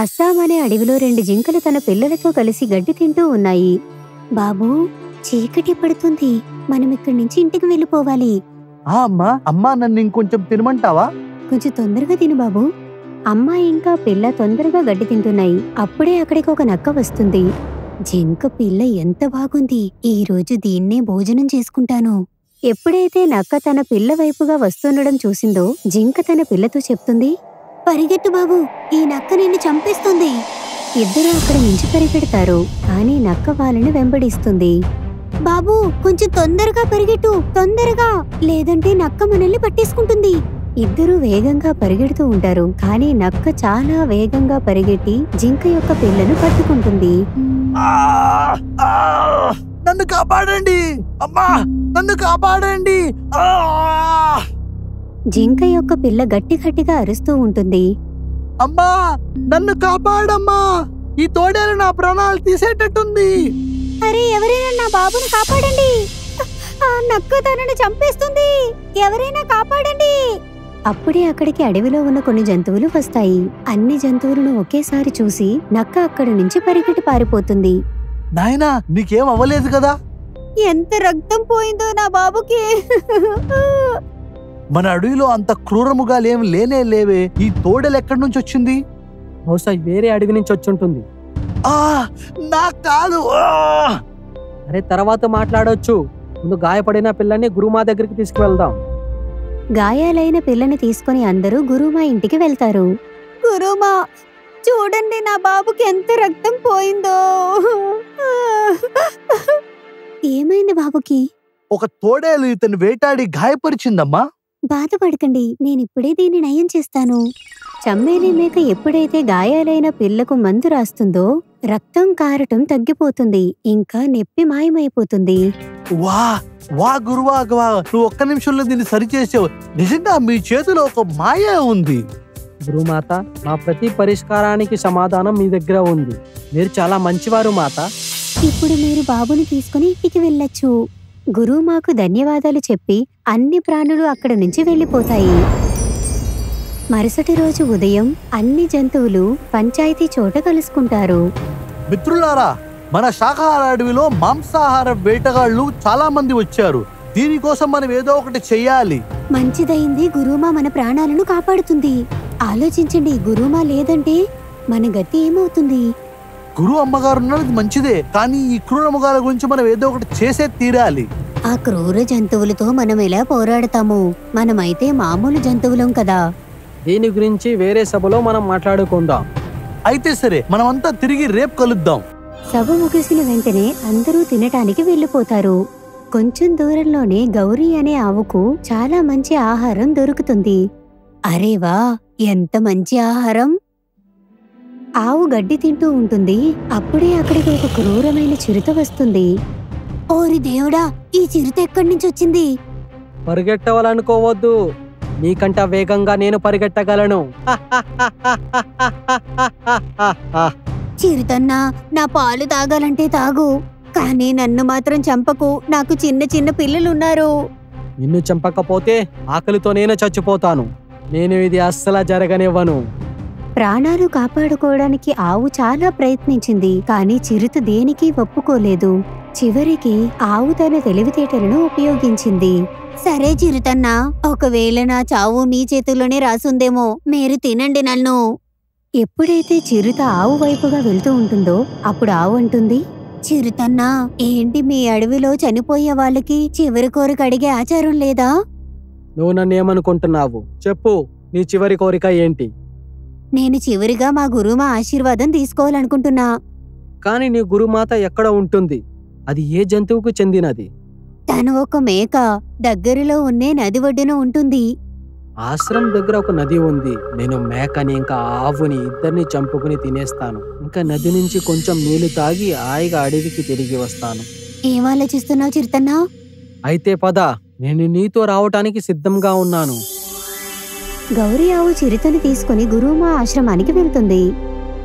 అస్సాం అనే అడవిలో 2 జింకలు తన పిల్లలతో కలిసి గడ్డి తింటూ ఉన్నాయి. బాబూ, చీకటి పడుతుంది, మనం ఇక్కడి నుంచి ఇంటికి వెళ్ళిపోవాలి. అమ్మా నన్ను ఇంకొంచెం తినమంటావా? కొంచెం తొందరగా తిను బాబు. అమ్మ ఇంకా పిల్ల తొందరగా గడ్డి తింటున్నాయి. అప్పుడే అక్కడికి ఒక నక్క వస్తుంది. జింక పిల్ల ఎంత బాగుంది, ఈ రోజు దీన్నే భోజనం చేసుకుంటాను. ఎప్పుడైతే నక్క తన పిల్ల వైపుగా వస్తుండడం చూసిందో జింక తన పిల్లతో చెప్తుంది, పరిగెట్టు బాబు, ఈ నక్క నిన్ను చంపేస్తుంది. ఇద్దరూ అక్కడ నుంచి పరిగెడతారు, కానీ నక్క వాళ్ళని వెంబడిస్తుంది. బాబూ, కొంచెం తొందరగా పరిగెట్టు, తొందరగా, లేదంటే నక్క మనల్ని పట్టేసుకుంటుంది. ఇద్దరూ వేగంగా పరిగెడుతూ ఉంటారు, కానీ నక్క చాలా వేగంగా పరిగెట్టి జింక యొక్క పిల్లను పట్టుకుంటుంది. నన్ను కాపాడండి అమ్మా, నన్ను కాపాడండి. జింక యొక్క పిల్ల గట్టి గట్టిగా అరుస్తూ ఉంటుంది. అమ్మా, నన్ను కాపాడమ్మా, ఈ తోడేలు నా ప్రాణాలు తీసేటట్టుంది. అరే, ఎవరైనా నా బాబుని కాపాడండి, ఆ నక్క తనని చంపేస్తుంది, ఎవరైనా కాపాడండి. అప్పుడే అక్కడికి అడవిలో ఉన్న కొన్ని జంతువులు వస్తాయి. అన్ని జంతువులను ఒకేసారి చూసి నక్క అక్కడి నుంచి పరిగెట్టి పారిపోతుంది. నాయనా, నీకేం అవ్వలేదు కదా? ఎంత రక్తం పోయిందో నా బాబుకి. మన అడవిలో అంత క్రూరముగాలేం లేనే లేవే, ఈ తోడేలు ఎక్కడి నుంచి వచ్చింది? బహుశా వేరే అడవి నుంచి వచ్చుంటుంది. నాకు కాదు. అరే, తర్వాత మాట్లాడొచ్చు. ముందు గాయపడిన పిల్లని గురుమా దగ్గరికి తీసుకువెళ్దాం. గాయాలైన పిల్లని తీసుకుని అందరూ గురుమా ఇంటికి వెళ్తారు. గురుమా, చూడండి నా బాబుకి ఎంత రక్తం పోయిందో. ఏమైంది బాబుకి? ఒక తోడేలు ఇతను వేటాడి గాయపరిచిందమ్మా. బాధపడకండి, నేనిప్పుడే దీన్ని నయం చేస్తాను. చమ్మేలి మేక ఎప్పుడైతే గాయాలైన పిల్లకు మందు రాస్తుందో రక్తం కారటం తగ్గిపోతుంది, ఇంకా నొప్పి మాయమైపోతుంది. వా గురువా, నువ్వు ఒక్క నిమిషంలో దీన్ని సరిచేసావు. నిజంగా మీ చేతిలో ఒక మాయ ఉంది. గురుమాత, మా ప్రతి పరిష్కారానికి సమాధానం మీ దగ్గర ఉంది. మీరు చాలా మంచివారు మాత. ఇప్పుడు మీరు బాబుని తీసుకుని ఇంటికి వెళ్ళొచ్చు. గురుమాకు ధన్యవాదాలు చెప్పి అన్ని ప్రాణులు అక్కడి నుంచి వెళ్ళిపోతాయి. మరుసటి రోజు ఉదయం అన్ని జంతువులు పంచాయతీ చోట కలుసుకుంటారు. మిత్రులారా, మన శాకాహార అడవిలో మాంసాహార వేటగాళ్లు చాలా మంది వచ్చారు. దీనికోసం మనం ఏదో ఒకటి చెయ్యాలి. మంచిదైంది, గురుమా మన ప్రాణాలను కాపాడుతుంది. ఆలోచించండి, గురుమా లేదంటే మన గతి ఏమవుతుంది? గురు అమ్మగారు ఉన్నది మంచిదే, కానీ ఈ క్రూర మృగాల గురించి మనం ఏదో ఒకటి చేసే తీరాలి. ఆ క్రూర జంతువులతో మనం ఎలా పోరాడతాము? మనమైతే మామూలు జంతువులం కదా. దీని గురించి వేరే సభలో మనం మాట్లాడుకుందాం. అయితే సరే, మనమంతా తిరిగి రేపు కలుద్దాం. సభ ముగిసిన వెంటనే అందరూ తినటానికి వెళ్ళిపోతారు. కొంచెం దూరంలోనే గౌరీ అనే ఆవుకు చాలా మంచి ఆహారం దొరుకుతుంది. అరేవా, ఎంత మంచి ఆహారం! ఆవు గడ్డి తింటూ ఉంటుంది. అప్పుడే అక్కడికి ఒక క్రూరమైన చిరుత వస్తుంది. ఓరి దేవుడా, ఈ చిరుత ఎక్కడి నుంచి వచ్చింది? పరిగెట్టవాలనుకోవద్దు, నీకంట వేగంగా నేను పరిగెట్టగలను. చిరుతన్నా, నా పాలు తాగాలంటే తాగు, కానీ నన్ను మాత్రం చంపకు, నాకు చిన్న చిన్న పిల్లలున్నారు. నిన్ను చంపకపోతే ఆకలితో నేను చచ్చిపోతాను. నేను ఇది అస్సలు జరగనివ్వను. ప్రాణాలు కాపాడుకోవడానికి ఆవు చాలా ప్రయత్నించింది, కానీ చిరుత దేనికి ఒప్పుకోలేదు. చివరికి ఆవు తన తెలివితేటలను ఉపయోగించింది. సరే చిరుతన్నా, ఒకవేళ నా చావు మీ చేతుల్లోనే రాసుందేమో, మీరు తినండి నన్ను. ఎప్పుడైతే చిరుత ఆవు వైపుగా వెళ్తూ ఉంటుందో అప్పుడు ఆవు అంటుంది, చిరుతన్నా, ఏంటి మీ అడవిలో చనిపోయే వాళ్ళకి చివరి కోరిక అడిగే ఆచారం లేదా? నువ్వు నన్నేమనుకుంటున్నావు? చెప్పు, నీ చివరి కోరిక ఏంటి? నేను చివరిగా మా గురుమా ఆశీర్వాదం తీసుకోవాలనుకుంటున్నా. కాని నీ గురుమాత ఎక్కడ ఉంటుంది? అది ఏ జంతువుకు చెందినది? తను ఒక మేక, దగ్గరలో ఉన్నే నది ఒడ్డున ఉంటుంది. ఆశ్రమం దగ్గర ఒక నది ఉంది. నేను మేకని ఇంకా ఆవుని ఇద్దరిని చంపుకుని తినేస్తాను. ఇంకా నది నుంచి కొంచెం నీళ్లు తాగి హాయిగా అడవికి తిరిగి వస్తాను. ఏం ఆలోచిస్తున్నావు చిరుతన్నా? అయితే పద, నేను నీతో రావటానికి సిద్ధంగా ఉన్నాను. గౌరీ ఆవు చిరుతని తీసుకుని గురుమా ఆశ్రమానికి వెళ్తుంది.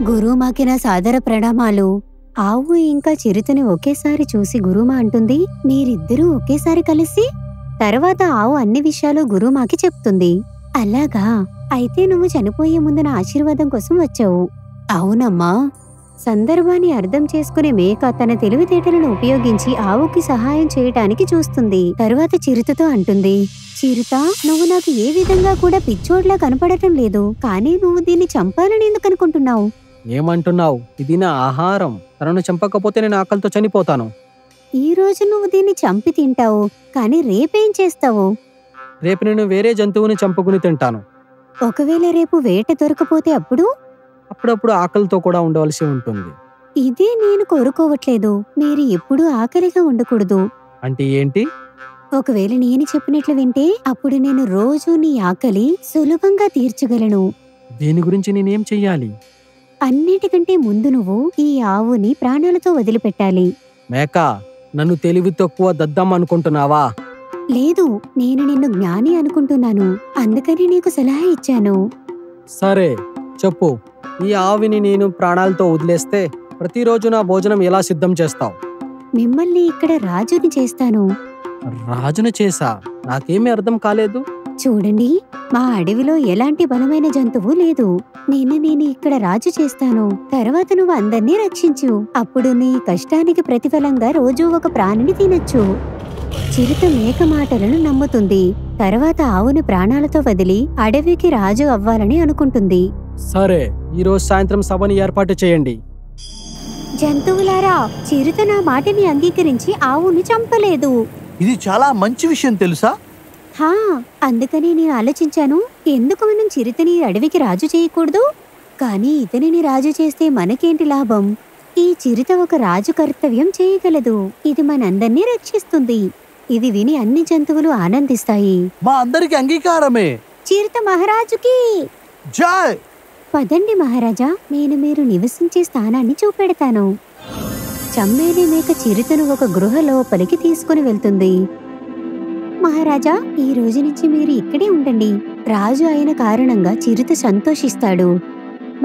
గురుమాకి నా సాదర ప్రణామాలు. ఆవు ఇంకా చిరుతని ఒకేసారి చూసి గురుమా అంటుంది, మీరిద్దరూ ఒకేసారి కలిసి? తర్వాత ఆవు అన్ని విషయాలు గురుమాకి చెప్తుంది. అలాగా, అయితే నువ్వు చనిపోయే ముందు నా ఆశీర్వాదం కోసం వచ్చావు. అవునమ్మా. సందర్భాన్ని అర్థం చేసుకునే మేక తన తెలివితేటలను ఉపయోగించి ఆవుకి సహాయం చేయటానికి చూస్తుంది. తరువాత చిరుతతో అంటుంది, చిరుత, నువ్వు నాకు ఏ విధంగా కూడా పిచ్చోడ్లా కనపడటం లేదు. కానీ నువ్వు దీన్ని చంపాలని ఎందుకు అనుకుంటున్నావు? ఏమంటున్నావు? ఇది నా ఆహారం. తనను చంపకపోతే నేను ఆకలితో చనిపోతాను. ఈ రోజు నువ్వు దీన్ని చంపి తింటావు, కానీ రేపేం చేస్తావు? రేపు నేను వేరే జంతువుని చంపుకుని తింటాను. ఒకవేళ రేపు వేట దొరకపోతే అప్పుడు? అప్పుడప్పుడు ఆకలితో కూడా ఉండవలసి ఉంటుంది. ఇదే నేను కోరుకోవట్లేదు. మీరు ఎప్పుడూ ఆకలిగా ఉండకూడదు. అంటే ఏంటి? ఒకవేళ నేను చెప్పినట్లు వింటే అప్పుడు నేను రోజు నీ ఆకలి సులభంగా తీర్చగలను. దీని గురించి నేనేం చెయ్యాలి? అన్నిటికంటే ముందు నువ్వు ఈ ఆవుని ప్రాణాలతో వదిలిపెట్టాలి. మేక, నన్ను తెలివి తక్కువ దద్దం అనుకుంటున్నావా? లేదు, నేను నిన్ను జ్ఞాని అనుకుంటున్నాను. అందుకని నీకు సలహా ఇచ్చాను. సరే చెప్పు. ఈ ఆవిని నేను ప్రాణాలతో వదిలేస్తే ప్రతిరోజు నా భోజనం ఎలా సిద్ధం చేస్తావు? మిమ్మల్ని ఇక్కడ రాజుని చేస్తాను. రాజును చేసా? నాకేమీ అర్థం కాలేదు. చూడండి, మా అడవిలో ఎలాంటి బలమైన జంతువు లేదు. నేను ఇక్కడ రాజు చేస్తాను. తర్వాత నువ్వు అందర్నీ రక్షించు. అప్పుడు నీ కష్టానికి ప్రతిఫలంగా రోజూ ఒక ప్రాణిని తినొచ్చు. చిరుత మేక మాటలను నమ్ముతుంది. తర్వాత ఆవుని ప్రాణాలతో వదిలి అడవికి రాజు అవ్వాలని అనుకుంటుంది. సరే, ఈరోజు సాయంత్రం సభని ఏర్పాటు చేయండి. జంతువులారా, చిరుత నా మాటని అంగీకరించి ఆవుని చంపలేదు. ఇది చాలా మంచి విషయం తెలుసా? హా, అందుకని నేను ఆలోచించాను, ఎందుకు మనం చిరుతని అడవికి రాజు చేయకూడదు? కానీ ఇతనిని రాజు చేస్తే మనకేంటి లాభం? ఈ చిరుత ఒక రాజు కర్తవ్యం చేయగలదు. ఇది మనందర్నీ రక్షిస్తుంది. ఇది విని అన్ని జంతువులు ఆనందిస్తాయి. మా అందరికి అంగీకారమే. చిరుత మహారాజుకి జై. పదండి మహారాజా, నేను మీరు నివసించే స్థానాన్ని చూపెడతాను. చమ్మేలి మేక చిరుతను ఒక గృహ లోపలికి తీసుకుని వెళ్తుంది. మహారాజా, ఈ రోజు నుంచి మీరు ఇక్కడే ఉండండి. రాజు అయిన కారణంగా చిరుత సంతోషిస్తాడు.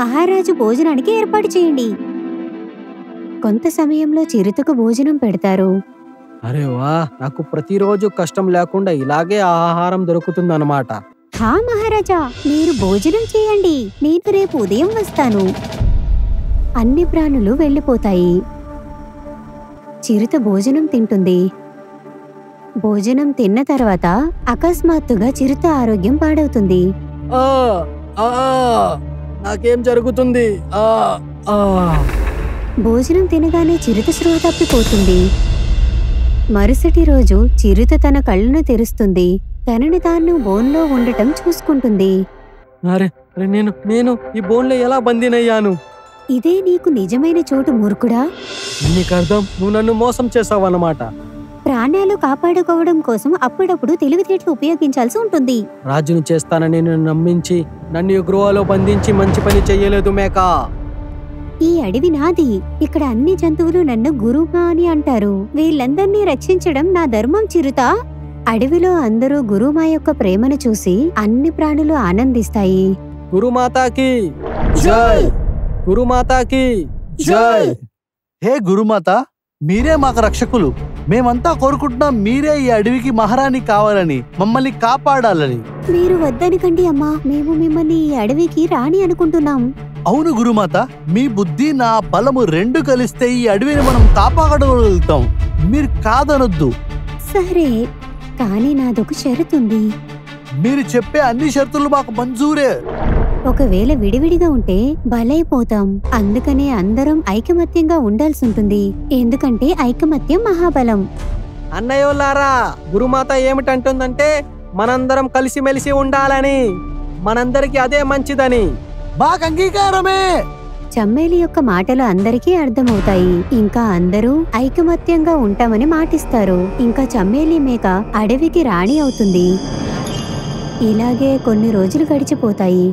మహారాజు భోజనానికి ఏర్పాటు చేయండి. కొంత సమయంలో చిరుతకు భోజనం పెడతారు. అరే వా, నాకు ప్రతిరోజు కష్టం లేకుండా ఇలాగే ఆహారం దొరుకుతుందన్నమాట. హా మహారాజా, మీరు భోజనం చేయండి. నేను రేపు ఉదయం వస్తాను. అన్ని ప్రాణులు వెళ్ళిపోతాయి. చిరుత భోజనం తింటుంది. భోజనం తిన్న తర్వాత అకస్మాత్తుగా చిరుత ఆరోగ్యం పాడవుతుంది. నాకేం జరుగుతుంది? భోజనం తినగానే చిరుత స్పృహ తప్పిపోతుంది. మరుసటి రోజు చిరుత తన కళ్ళను తెరుస్తుంది. తనని తాను బోన్లో ఉండటం చూసుకుంటుంది. అరే నేను ఈ బోన్లో ఎలా బందీనయ్యాను? ఇదే నీకు నిజమైన చోటు మూర్ఖుడా. నీకు అర్థం, నువ్వు నన్ను మోసం చేసావన్నమాట. ప్రాణాలు కాపాడుకోవడం కోసం అప్పుడప్పుడు తెలివితేటలు ఉపయోగించాల్సి ఉంటుంది. రాజుని చేస్తానని నన్ను నమ్మించి నన్ను ఈ గృహలో బంధించి మంచి పని చెయ్యలేదు మేక. ఈ అడవి నాది. ఇక్కడ అన్ని జంతువులు నన్ను గురుమా అని అంటారు. వీళ్ళందర్నీ రక్షించడం నా ధర్మం చిరుత. అడవిలో అందరూ గురుమా యొక్క ప్రేమను చూసి అన్ని ప్రాణులు ఆనందిస్తాయి. గురుమాతాకి జై! గురుమాతాకి జై! హే గురుమాత, మీరే మాకు రక్షకులు. మేమంతా కోరుకుంటున్నాం మీరే ఈ అడవికి మహారాణి కావాలని, మమ్మల్ని కాపాడాలని. మీరు వద్దనికండి అమ్మా, మేము మిమ్మల్ని ఈ అడవికి రాణి అనుకుంటున్నాం. అవును గురుమాత, మీ బుద్ధి నా బలము రెండు కలిస్తే ఈ అడవిని మనం కాపాడగలుగుతాం. మీరు కాదనొద్దు. సరే, కానీ నాదొక షరతుంది. మీరు చెప్పే అన్ని షరతులు మాకు మంజూరే. ఒకవేళ విడివిడిగా ఉంటే బలైపోతాం. అందుకనే అందరం ఐకమత్యంగా ఉండాల్సి ఉంటుంది. ఎందుకంటే ఐకమత్యం మహాబలం. అన్నయ్యోలారా, గురుమాత ఏమిటంటుందంటే మనందరం కలిసిమెలిసి ఉండాలని, మనందరికి అదే మంచిదని. మాకు అంగీకారమే. చమ్మేలి యొక్క మాటలు అందరికీ అర్థమవుతాయి. ఇంకా అందరూ ఐకమత్యంగా ఉంటామని మాటిస్తారు. ఇంకా చమ్మేలి మేక అడవికి రాణి అవుతుంది. ఇలాగే కొన్ని రోజులు గడిచిపోతాయి.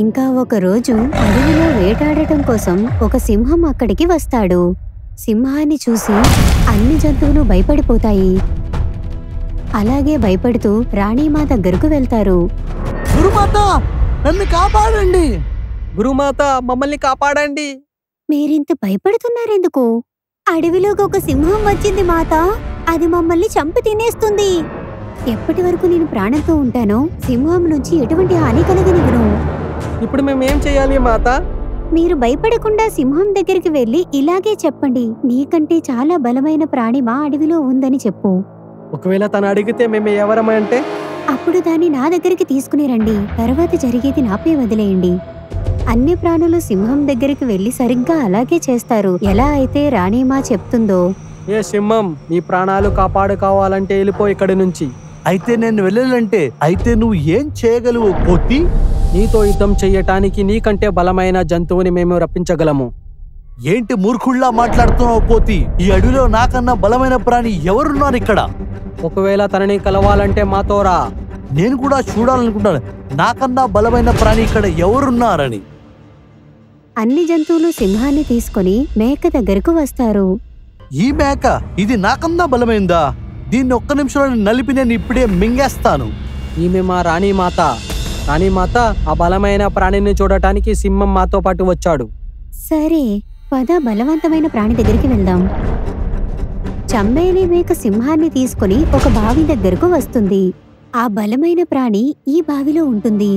ఇంకా ఒక రోజు అడవిలో వేటాడటం కోసం ఒక సింహం అక్కడికి వస్తాడు. సింహాన్ని చూసి అన్ని జంతువులు భయపడిపోతాయి. అలాగే భయపడుతూ రాణిమా దగ్గరకు వెళ్తారు. గురుమాత, నన్ను కాపాడండి. గురుమాత, మమ్మల్ని కాపాడండి. మీరింత భయపడుతున్నారెందుకు? అడవిలోకి ఒక సింహం వచ్చింది మాత. అది మమ్మల్ని చంపి తినేస్తుంది. ఎప్పటి వరకు నేను ప్రాణంతో ఉంటానో సింహం నుంచి ఎటువంటి హాని కలగనివ్వను. ఇప్పుడు మేమేం చెయ్యాలి మాత? మీరు భయపడకుండా సింహం దగ్గరికి వెళ్లి ఇలాగే చెప్పండి, నీకంటే చాలా బలమైన ప్రాణి మా అడవిలో ఉందని చెప్పు. ఒకవేళ తను అడిగితే మేము ఎవరమంటే? అప్పుడు దాన్ని నా దగ్గరికి తీసుకుని రండి, తర్వాత జరిగేది నాపై వదిలేయండి. అన్ని ప్రాణులు సింహం దగ్గరికి వెళ్లి సరిగ్గా అలాగే చేస్తారు, ఎలా అయితే రాణిమా చెప్తుందో. ఏ సింహం, నీ ప్రాణాలు కాపాడుకోవాలంటే వెళ్ళిపో ఇక్కడి నుంచి. అయితే నేను వెళ్ళాలంటే అయితే నువ్వు ఏం చేయగలవు కోతి? నీతో యుద్ధం చెయ్యటానికి నీకంటే బలమైన జంతువుని మేము రప్పించగలము. ఏంటి మూర్ఖుల్లా మాట్లాడుతున్నావు కోతి? ఈ అడవిలో నాకన్నా బలమైన ప్రాణి ఎవరున్నారు ఇక్కడ? ఒకవేళ తనని కలవాలంటే మాతో రా. నేను కూడా చూడాలనుకుంటాను నాకన్నా బలమైన ప్రాణి ఇక్కడ ఎవరున్నారని. అన్ని జంతువులు సింహాన్ని తీసుకుని మేక దగ్గరకు వస్తారు. ఈ మేక ఇది నాకన్నా బలమైందా? దీన్ని ఒక్క నిమిషంలో నలిపి నేను ఇప్పుడే మింగేస్తాను. ఈమె మా రాణిమాత. రాణిమాత, ఆ బలమైన ప్రాణిని చూడటానికి సింహం మాతో పాటు వచ్చాడు. సరే, పద బలవంతమైన ప్రాణి దగ్గరికి వెళ్దాం. చంబేలి మేక సింహాన్ని తీసుకుని ఒక బావి దగ్గరకు వస్తుంది. ఆ బలమైన ప్రాణి ఈ బావిలో ఉంటుంది.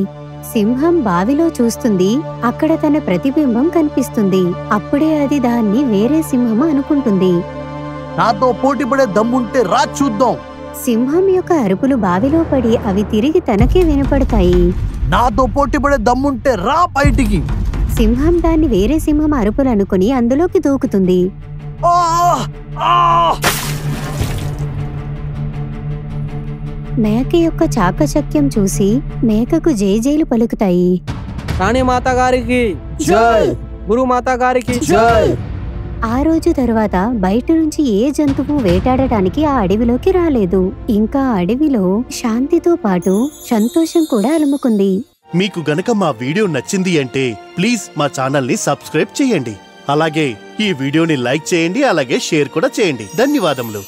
సింహం బావిలో చూస్తుంది, అక్కడ తన ప్రతిబింబం కనిపిస్తుంది. అప్పుడే అది దాన్ని వేరే సింహం అనుకుంటుంది. నాతో పోటీ పడే దమ్ముంటే రా చూద్దాం. సింహం యొక్క అరుపులు బావిలో పడి అవి తిరిగి తనకే వినపడతాయి. నాతో పోటీ పడే దమ్ముంటే రా బయటికి. సింహం దాన్ని వేరే సింహం అరుపులు అనుకుని అందులోకి దూకుతుంది. ఆ! ఆ! మేక యొక్క చాకచక్యం చూసి మేకకు జైజైలు పలుకుతాయి. రాణిమాత గారికి జై! గురుమాత గారికి జై! ఆ రోజు తర్వాత బయట నుంచి ఏ జంతువు వేటాడటానికి ఆ అడవిలోకి రాలేదు. ఇంకా అడవిలో శాంతితో పాటు సంతోషం కూడా అలుముకుంది. మీకు గనక మా వీడియో నచ్చింది అంటే ప్లీజ్ మా ఛానల్ ని సబ్స్క్రైబ్ చేయండి. అలాగే ఈ వీడియోని లైక్ చేయండి, అలాగే షేర్ కూడా చేయండి. ధన్యవాదములు.